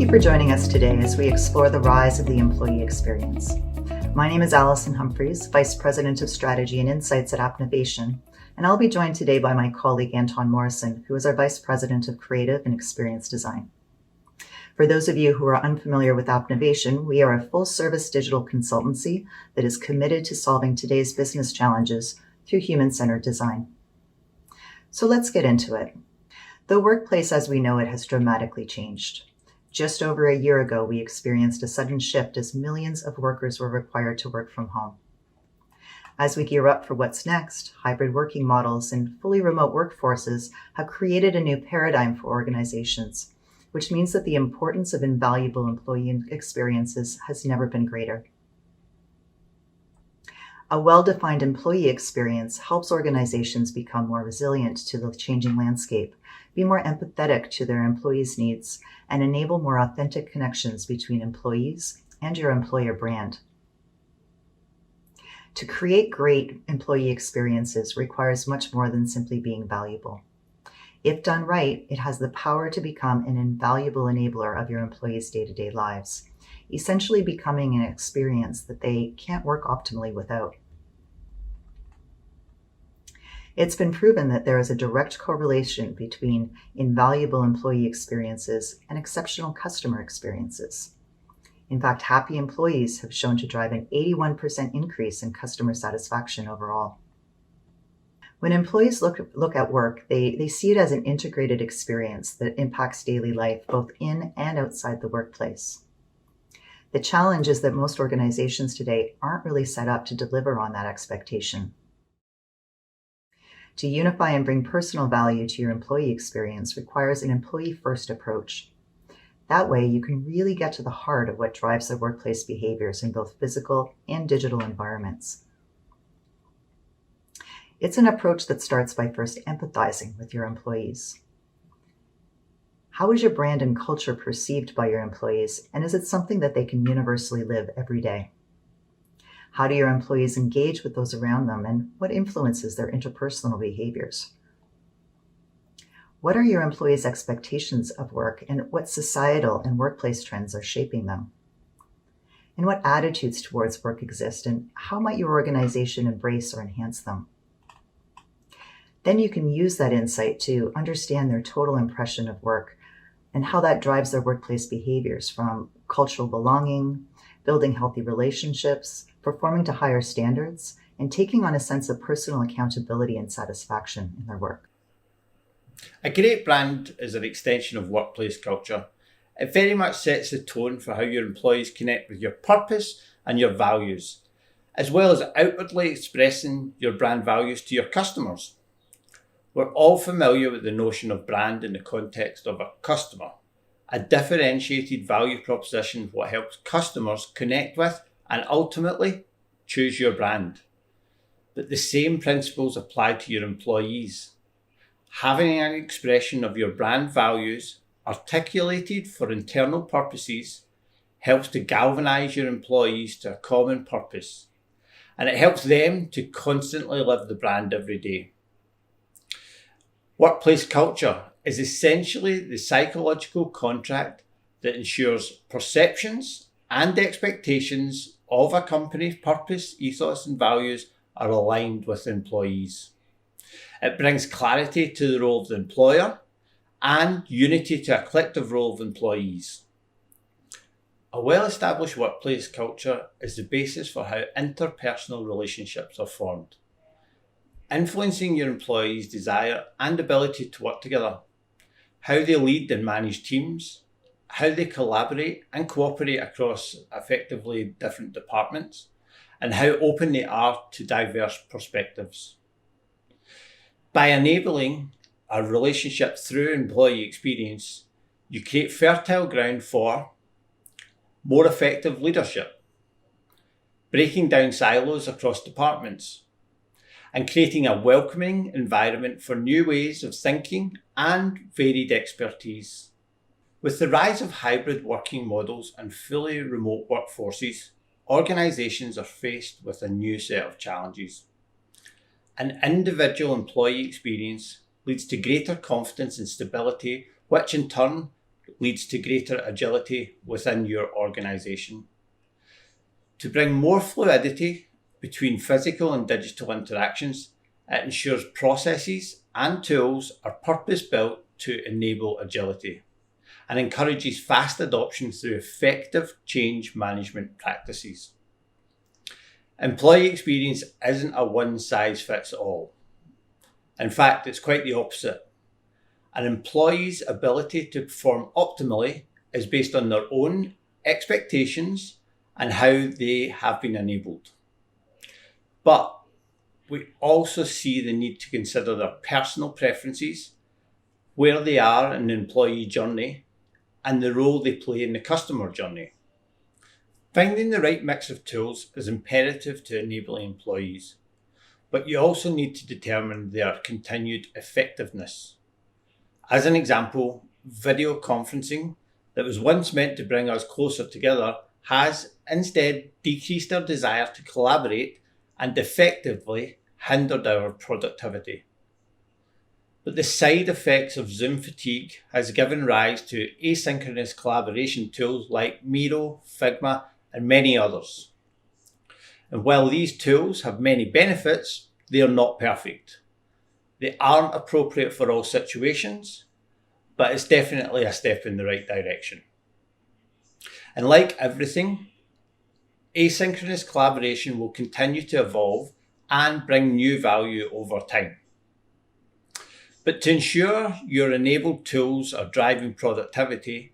you for joining us today as we explore the rise of the employee experience. My name is Allison Humphries, Vice President of Strategy and Insights at Appnovation, and I'll be joined today by my colleague Anton Morrison, who is our Vice President of Creative and Experience Design. For those of you who are unfamiliar with Appnovation, we are a full-service digital consultancy that is committed to solving today's business challenges through human-centered design. So let's get into it. The workplace as we know it has dramatically changed. Just over a year ago, we experienced a sudden shift as millions of workers were required to work from home. As we gear up for what's next, hybrid working models and fully remote workforces have created a new paradigm for organizations, which means that the importance of invaluable employee experiences has never been greater. A well-defined employee experience helps organizations become more resilient to the changing landscape, be more empathetic to their employees' needs, and enable more authentic connections between employees and your employer brand. To create great employee experiences requires much more than simply being valuable. If done right, it has the power to become an invaluable enabler of your employees' day-to-day lives, essentially becoming an experience that they can't work optimally without. It's been proven that there is a direct correlation between invaluable employee experiences and exceptional customer experiences. In fact, happy employees have shown to drive an 81% increase in customer satisfaction overall. When employees look at work, they see it as an integrated experience that impacts daily life, both in and outside the workplace. The challenge is that most organizations today aren't really set up to deliver on that expectation. To unify and bring personal value to your employee experience requires an employee-first approach. That way, you can really get to the heart of what drives the workplace behaviors in both physical and digital environments. It's an approach that starts by first empathizing with your employees. How is your brand and culture perceived by your employees, and is it something that they can universally live every day? How do your employees engage with those around them, and what influences their interpersonal behaviors? What are your employees' expectations of work, and what societal and workplace trends are shaping them? And what attitudes towards work exist, and how might your organization embrace or enhance them? Then you can use that insight to understand their total impression of work and how that drives their workplace behaviors, from cultural belonging, building healthy relationships, performing to higher standards, and taking on a sense of personal accountability and satisfaction in their work. A great brand is an extension of workplace culture. It very much sets the tone for how your employees connect with your purpose and your values, as well as outwardly expressing your brand values to your customers. We're all familiar with the notion of brand in the context of a customer. A differentiated value proposition is what helps customers connect with and ultimately choose your brand. But the same principles apply to your employees. Having an expression of your brand values articulated for internal purposes helps to galvanize your employees to a common purpose, and it helps them to constantly live the brand every day. Workplace culture is essentially the psychological contract that ensures perceptions and expectations of a company's purpose, ethos, and values are aligned with employees. It brings clarity to the role of the employer and unity to a collective role of employees. A well-established workplace culture is the basis for how interpersonal relationships are formed, influencing your employees' desire and ability to work together, how they lead and manage teams, how they collaborate and cooperate across effectively different departments, and how open they are to diverse perspectives. By enabling a relationship through employee experience, you create fertile ground for more effective leadership, breaking down silos across departments, and creating a welcoming environment for new ways of thinking and varied expertise. With the rise of hybrid working models and fully remote workforces, organisations are faced with a new set of challenges. An individual employee experience leads to greater confidence and stability, which in turn leads to greater agility within your organisation. To bring more fluidity between physical and digital interactions, it ensures processes and tools are purpose-built to enable agility and encourages fast adoption through effective change management practices. Employee experience isn't a one-size-fits-all. In fact, it's quite the opposite. An employee's ability to perform optimally is based on their own expectations and how they have been enabled. But we also see the need to consider their personal preferences, where they are in the employee journey, and the role they play in the customer journey. Finding the right mix of tools is imperative to enabling employees, but you also need to determine their continued effectiveness. As an example, video conferencing that was once meant to bring us closer together has instead decreased our desire to collaborate and effectively hindered our productivity. But the side effects of Zoom fatigue has given rise to asynchronous collaboration tools like Miro, Figma, and many others. And while these tools have many benefits, they are not perfect. They aren't appropriate for all situations, but it's definitely a step in the right direction. And like everything, asynchronous collaboration will continue to evolve and bring new value over time. But to ensure your enabled tools are driving productivity,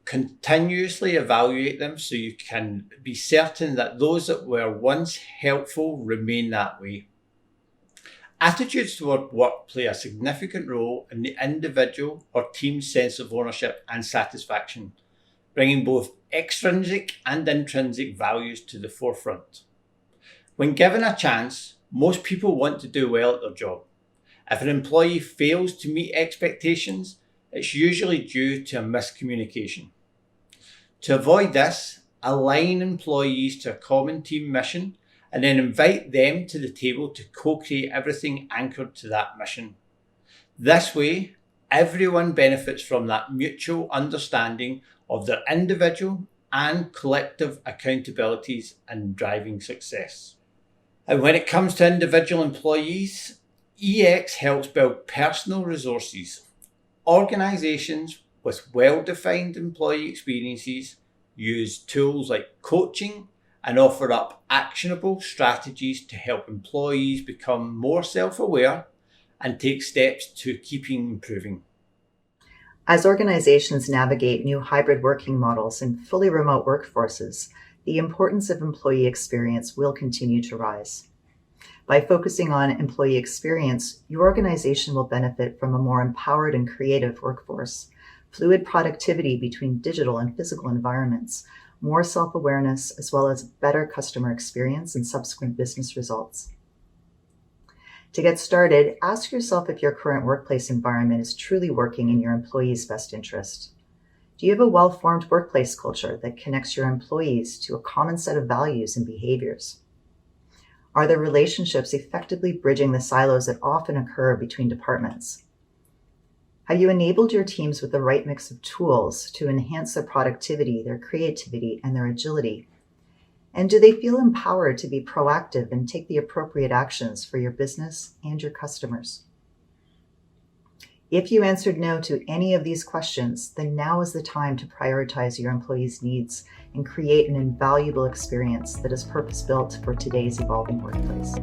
continuously evaluate them so you can be certain that those that were once helpful remain that way. Attitudes toward work play a significant role in the individual or team's sense of ownership and satisfaction, bringing both extrinsic and intrinsic values to the forefront. When given a chance, most people want to do well at their job. If an employee fails to meet expectations, it's usually due to a miscommunication. To avoid this, align employees to a common team mission and then invite them to the table to co-create everything anchored to that mission. This way, everyone benefits from that mutual understanding of their individual and collective accountabilities in driving success. And when it comes to individual employees, EX helps build personal resources. Organisations with well-defined employee experiences use tools like coaching and offer up actionable strategies to help employees become more self-aware and take steps to keeping improving. As organizations navigate new hybrid working models and fully remote workforces, the importance of employee experience will continue to rise. By focusing on employee experience, your organization will benefit from a more empowered and creative workforce, fluid productivity between digital and physical environments, more self-awareness, as well as better customer experience and subsequent business results. To get started, ask yourself if your current workplace environment is truly working in your employees' best interest. Do you have a well-formed workplace culture that connects your employees to a common set of values and behaviors? Are the relationships effectively bridging the silos that often occur between departments? Have you enabled your teams with the right mix of tools to enhance their productivity, their creativity, and their agility? And do they feel empowered to be proactive and take the appropriate actions for your business and your customers? If you answered no to any of these questions, then now is the time to prioritize your employees' needs and create an invaluable experience that is purpose-built for today's evolving workplace.